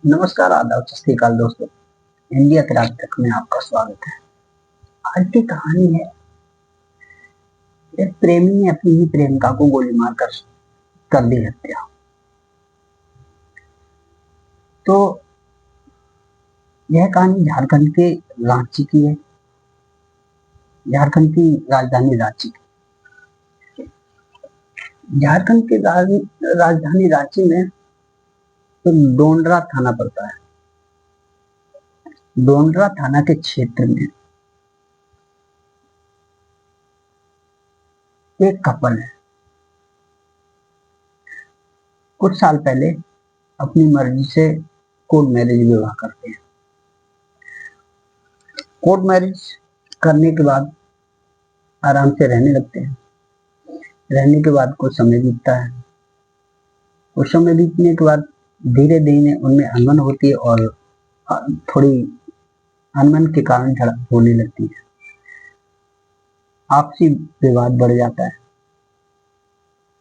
नमस्कार, आदाब, सत श्री अकाल दोस्तों। इंडिया के राज तक में आपका स्वागत है। आज की कहानी है एक प्रेमी ने अपनी ही प्रेमिका को गोली मारकर कर दी हत्या। तो यह कहानी झारखंड के रांची की है। झारखंड की राजधानी रांची की। झारखंड की राजधानी रांची में तो डोंडरा थाना पड़ता है। डोंडरा थाना के क्षेत्र में एक कपल है। कुछ साल पहले अपनी मर्जी से कोर्ट मैरिज विवाह करते हैं। कोर्ट मैरिज करने के बाद आराम से रहने लगते हैं। रहने के बाद कुछ समय बीतता है। कुछ समय बीतने के बाद धीरे धीरे उनमें अनबन होती है और थोड़ी अनबन के कारण झड़प होने लगती है। आपसी विवाद बढ़ जाता है।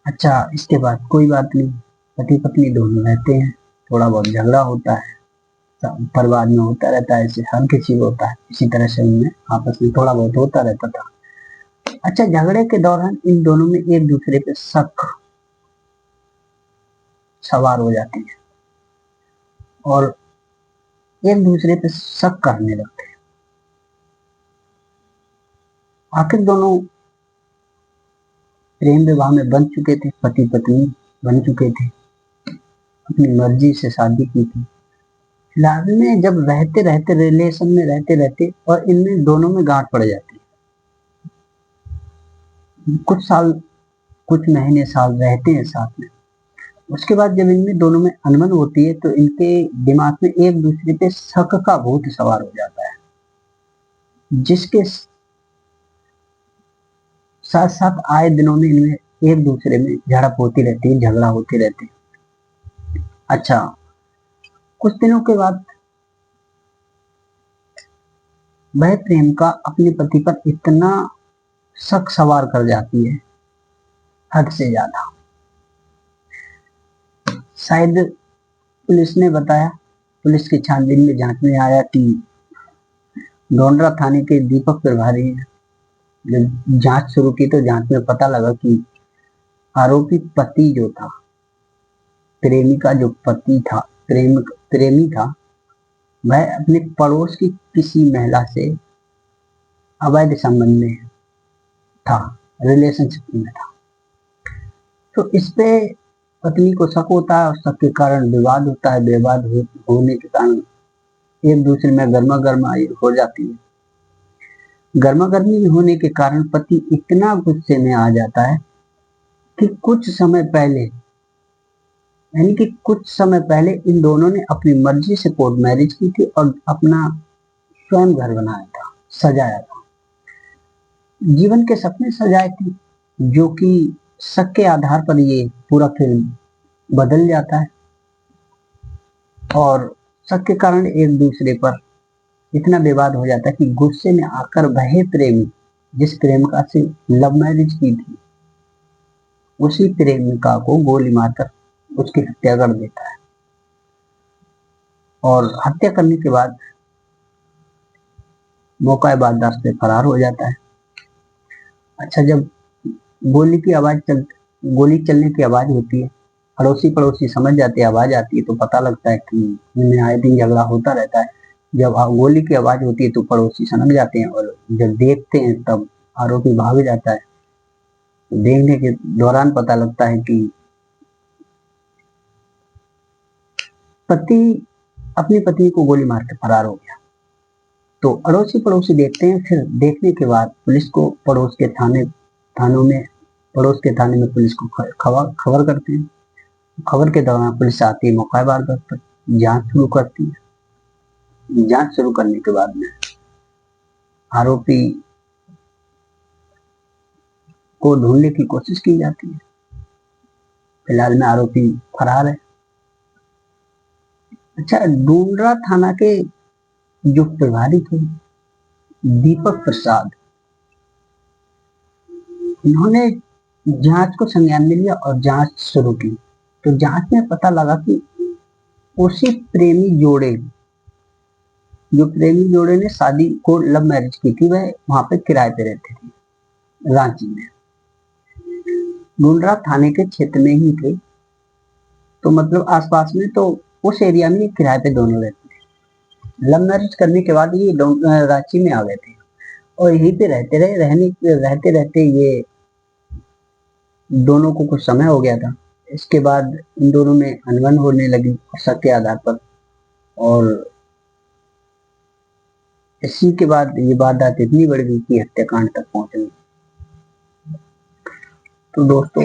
अच्छा, इसके बाद कोई बात नहीं, पति पत्नी दोनों रहते हैं। थोड़ा बहुत झगड़ा होता है, परिवार में होता रहता है, ऐसे हर किसी को होता है। इसी तरह से उनमें आपस में थोड़ा बहुत होता रहता था। अच्छा, झगड़े के दौरान इन दोनों में एक दूसरे पे शक सवार हो जाती है और एक दूसरे पे शक करने लगते हैं। आखिर दोनों प्रेम विवाह में बन चुके थे, पति पत्नी बन चुके थे, अपनी मर्जी से शादी की थी। फिलहाल में जब रहते रहते रिलेशन में रहते रहते और इनमें दोनों में गांठ पड़ जाती है। कुछ साल, कुछ महीने, साल रहते हैं साथ में। उसके बाद जब इनमें दोनों में अनबन होती है तो इनके दिमाग में एक दूसरे पे शक का भूत सवार हो जाता है, जिसके साथ साथ आए दिनों में इनमें एक दूसरे में झड़प होती रहती है, झगड़ा होती रहती है। अच्छा, कुछ दिनों के बाद वह प्रेमिका अपने पति पर इतना शक सवार कर जाती है, हद से ज्यादा। शायद पुलिस ने बताया, पुलिस की छानबीन में जांच में आया कि डोंडरा थाने के दीपक प्रभारी ने जब जांच शुरू की तो जांच में पता लगा कि आरोपी पति जो था, प्रेमिका जो पति था, प्रेमी था, वह अपने पड़ोस की किसी महिला से अवैध संबंध में था, रिलेशनशिप में था। तो इस पे पत्नी को शक होता है और शक के कारण विवाद होता है। विवाद होने के कारण एक दूसरे में गर्मा गर्माई हो जाती है। गर्मा गर्मी होने के कारण पति इतना गुस्से में आ जाता है कि कुछ समय पहले, यानी कि कुछ समय पहले इन दोनों ने अपनी मर्जी से कोर्ट मैरिज की थी और अपना स्वयं घर बनाया था, सजाया था, जीवन के सपने सजाए थे, जो कि शक के आधार पर ये पूरा फिल्म बदल जाता है और शक के कारण एक दूसरे पर इतना विवाद हो जाता है कि गुस्से में आकर वह प्रेमी जिस प्रेमिका से लव मैरिज की थी, उसी प्रेमिका को गोली मारकर उसकी हत्या कर देता है और हत्या करने के बाद मौका बर्दाश्त से फरार हो जाता है। अच्छा, जब गोली चलने की आवाज होती है, अड़ोसी पड़ोसी समझ जाते हैं, आवाज आती है तो पता लगता है कि इनमें आए दिन झगड़ा होता रहता है। जब गोली की आवाज होती है तो पड़ोसी समझ जाते हैं और जब देखते हैं तब आरोपी भाग जाता है। देखने के दौरान पता लगता है कि पति अपनी पत्नी को गोली मार के फरार हो गया। तो अड़ोसी पड़ोसी देखते हैं। फिर देखने के बाद पुलिस को पड़ोस के थाने में पुलिस को खबर करते हैं। खबर के दौरान पुलिस आती है, मौका वारदात पर जांच शुरू करती है। जांच शुरू करने के बाद में आरोपी को ढूंढने की कोशिश की जाती है। फिलहाल में आरोपी फरार है। अच्छा, डोंडरा थाना के जो प्रभारी थे दीपक प्रसाद, इन्होंने जांच को संज्ञान में लिया और जांच शुरू की। तो जांच में पता लगा कि उसी प्रेमी जोड़े ने शादी को लव मैरिज की थी, वह वहां पे किराए पे रहते थे रांची में, ढूंढरा थाने के क्षेत्र में ही थे, तो मतलब आसपास में, तो उस एरिया में किराए पे दोनों रहते थे। लव मैरिज करने के बाद ये रांची में आ गए थे और यहीं पे रहते रहते ये दोनों को कुछ समय हो गया था। इसके बाद इन दोनों में अनबन होने लगी शक के आधार पर, और इसी के बाद ये वारदात इतनी बढ़ गई कि हत्याकांड तक पहुंच गई। तो दोस्तों,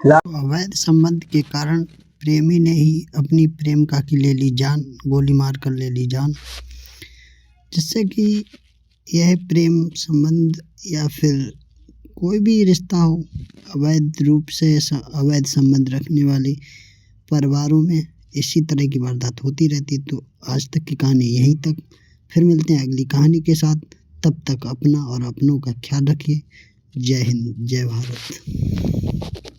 अवैध संबंध के कारण प्रेमी ने ही अपनी प्रेमिका की ले ली जान, गोली मार कर ले ली जान, जिससे कि यह प्रेम संबंध या फिर कोई भी रिश्ता हो, अवैध रूप से अवैध संबंध रखने वाले परिवारों में इसी तरह की वारदात होती रहती। तो आज तक की कहानी यहीं तक, फिर मिलते हैं अगली कहानी के साथ। तब तक अपना और अपनों का ख्याल रखिए। जय हिंद, जय भारत।